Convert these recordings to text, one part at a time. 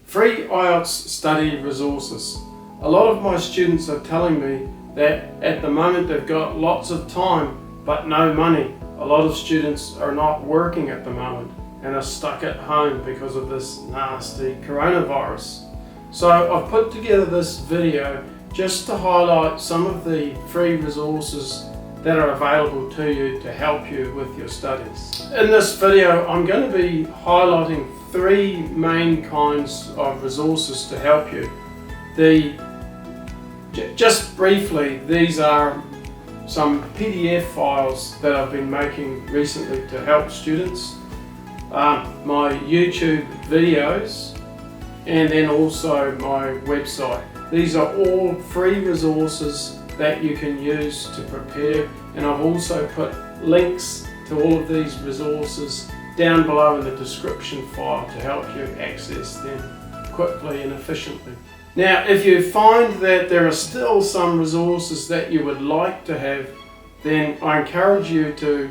Free IELTS study resources. A lot of my students are telling me that at the moment they've got lots of time but no money. A lot of students are not working at the moment and are stuck at home because of this nasty coronavirus. So I've put together this video just to highlight some of the free resources that are available to you to help you with your studies. In this video I'm going to be highlighting three main kinds of resources to help you. Just briefly, these are some PDF files that I've been making recently to help students, my YouTube videos, and then also my website. These are all free resources that you can use to prepare, and I've also put links to all of these resources down below in the description file to help you access them quickly and efficiently. Now, if you find that there are still some resources that you would like to have, then I encourage you to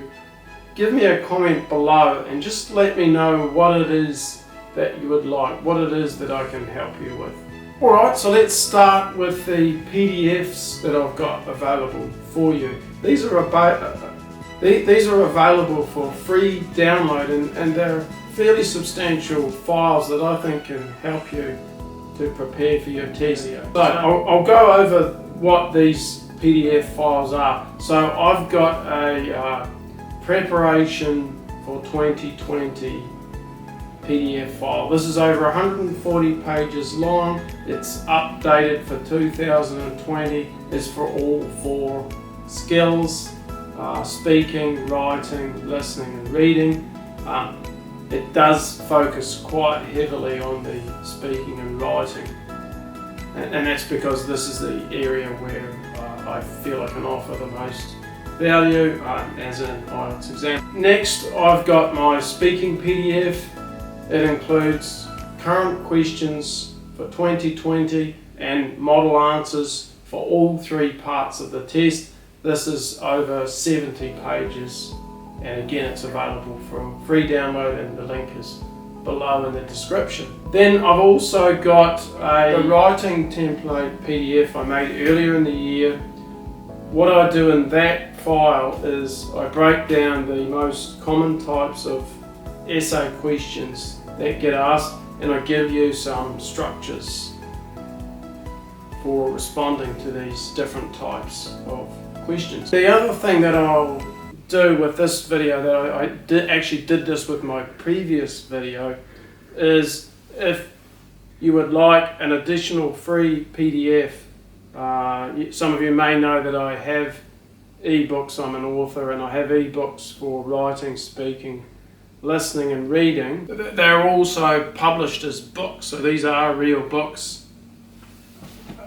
give me a comment below and just let me know what it is that you would like, what it is that I can help you with. Alright, so let's start with the PDFs that I've got available for you. These are available for free download, and they're fairly substantial files that I think can help you to prepare for your test. So I'll go over what these PDF files are. So I've got a preparation for 2020 PDF file. This is over 140 pages long. It's updated for 2020. It's for all four skills: speaking, writing, listening and reading. It does focus quite heavily on the speaking and writing, and that's because this is the area where I feel I can offer the most value as an IELTS exam. Next, I've got my speaking PDF. It includes current questions for 2020 and model answers for all three parts of the test. This is over 70 pages, and again it's available for free download, and the link is below in the description. Then I've also got a writing template PDF I made earlier in the year. What I do in that file is I break down the most common types of essay questions that get asked, and I give you some structures for responding to these different types of questions. The other thing that I'll do with this video, that I actually did this with my previous video, is if you would like an additional free PDF, some of you may know that I have ebooks. I'm an author and I have ebooks for writing, speaking, listening and reading. They're also published as books, so these are real books.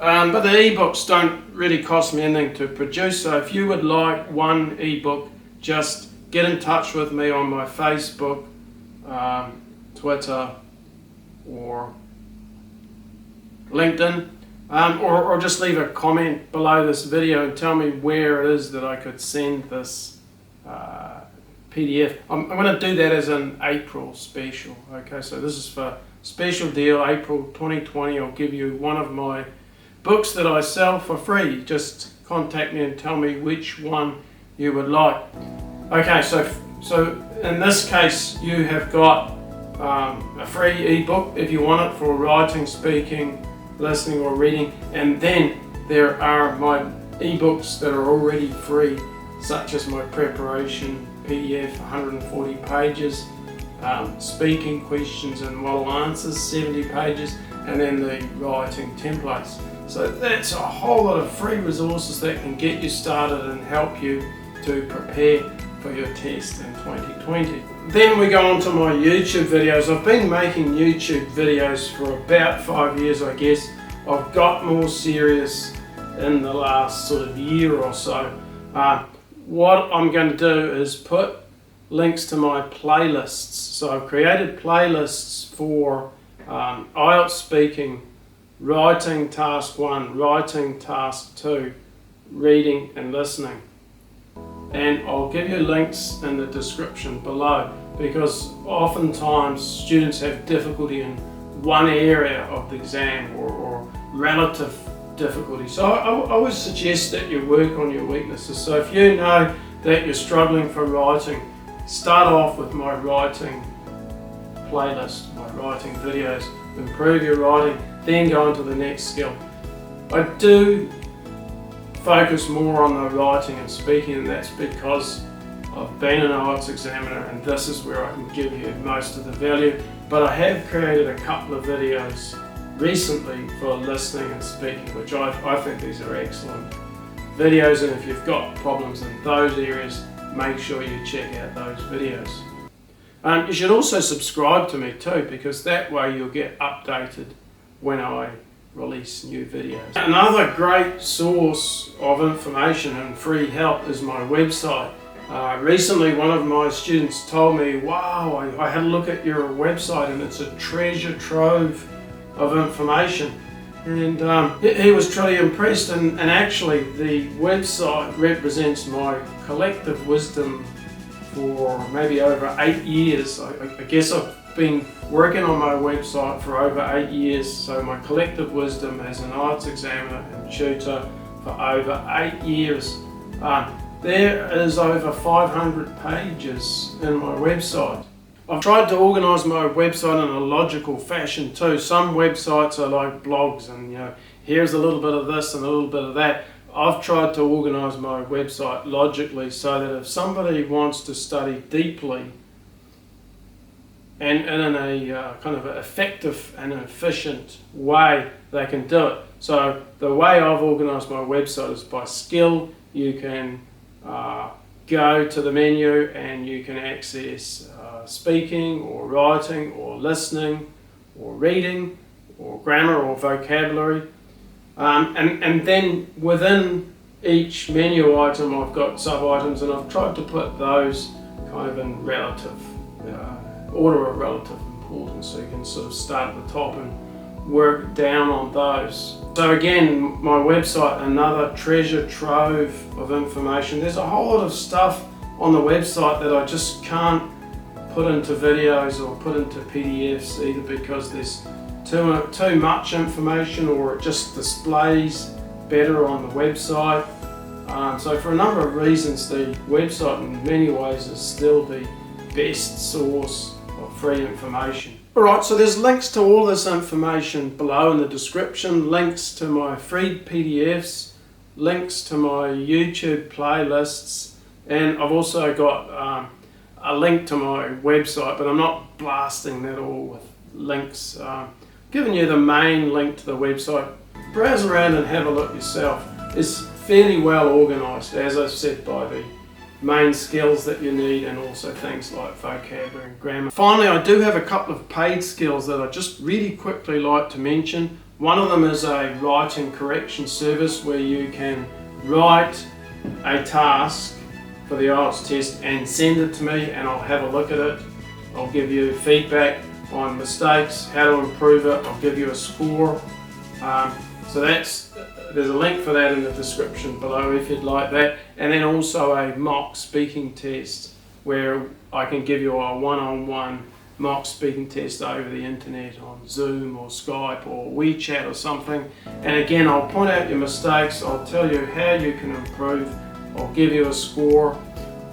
But the ebooks don't really cost me anything to produce, so if you would like one ebook, just get in touch with me on my Facebook, Twitter or LinkedIn, or just leave a comment below this video and tell me where it is that I could send this PDF. I'm going to do that as an April special. Okay, so this is for special deal, April 2020. I'll give you one of my books that I sell for free. Just contact me and tell me which one you would like. Okay, so in this case you have got a free ebook if you want it for writing, speaking, listening or reading, and then there are my ebooks that are already free, such as my preparation PDF, 140 pages, speaking questions and model answers, 70 pages, and then the writing templates. So that's a whole lot of free resources that can get you started and help you to prepare for your test in 2020. Then we go on to my YouTube videos. I've been making YouTube videos for about 5 years, I guess. I've got more serious in the last sort of year or so. What I'm going to do is put links to my playlists. So I've created playlists for IELTS speaking, writing task 1, writing task 2, reading and listening. And I'll give you links in the description below, because oftentimes students have difficulty in one area of the exam or relative difficulty. So I would suggest that you work on your weaknesses. So if you know that you're struggling for writing, start off with my writing playlist, my writing videos, improve your writing, then go on to the next skill. I do focus more on the writing and speaking, and that's because I've been an IELTS examiner and this is where I can give you most of the value. But I have created a couple of videos recently for listening and speaking, which I think these are excellent videos, and if you've got problems in those areas, make sure you check out those videos. You should also subscribe to me too, because that way you'll get updated when I release new videos. Another great source of information and free help is my website. Recently one of my students told me, wow, I had a look at your website and it's a treasure trove of information, and he was truly impressed, and actually the website represents my collective wisdom for maybe over 8 years. I guess I've been working on my website for over 8 years, so my collective wisdom as an IELTS examiner and tutor for over 8 years. There is over 500 pages in my website. I've tried to organise my website in a logical fashion too. Some websites are like blogs and, you know, here's a little bit of this and a little bit of that. I've tried to organise my website logically so that if somebody wants to study deeply and in a kind of effective and efficient way, they can do it. So the way I've organised my website is by skill. You can go to the menu and you can access speaking or writing or listening or reading or grammar or vocabulary, and then within each menu item I've got sub-items, and I've tried to put those kind of in relative order of relative importance, so you can sort of start at the top and work down on those. So again, my website, another treasure trove of information. There's a whole lot of stuff on the website that I just can't put into videos or put into PDFs, either because there's too much information or it just displays better on the website. So for a number of reasons, the website in many ways is still the best source of free information. Alright, so there's links to all this information below in the description, links to my free PDFs, links to my YouTube playlists, and I've also got a link to my website, but I'm not blasting that all with links. Giving you the main link to the website. Browse around and have a look yourself. It's fairly well organised, as I've said, by the main skills that you need, and also things like vocabulary and grammar. Finally, I do have a couple of paid skills that I just really quickly like to mention. One of them is a writing correction service where you can write a task for the IELTS test and send it to me, and I'll have a look at it. I'll give you feedback on mistakes, how to improve it. I'll give you a score. So there's a link for that in the description below if you'd like that. And then also a mock speaking test where I can give you a one-on-one mock speaking test over the internet on Zoom or Skype or WeChat or something. And again, I'll point out your mistakes, I'll tell you how you can improve, I'll give you a score,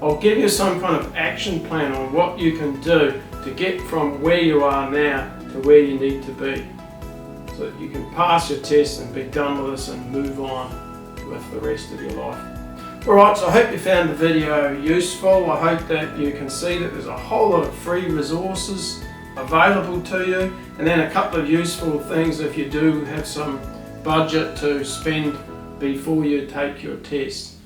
I'll give you some kind of action plan on what you can do to get from where you are now to where you need to be, so that you can pass your test and be done with this and move on with the rest of your life. Alright, so I hope you found the video useful. I hope that you can see that there's a whole lot of free resources available to you, and then a couple of useful things if you do have some budget to spend before you take your test.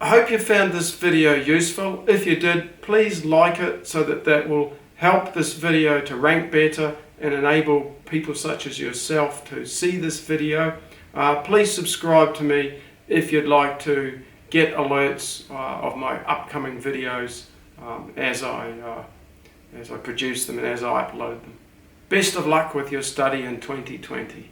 I hope you found this video useful. If you did, please like it so that that will help this video to rank better and enable people such as yourself to see this video. Please subscribe to me if you'd like to get alerts of my upcoming videos as I produce them and as I upload them. Best of luck with your study in 2020.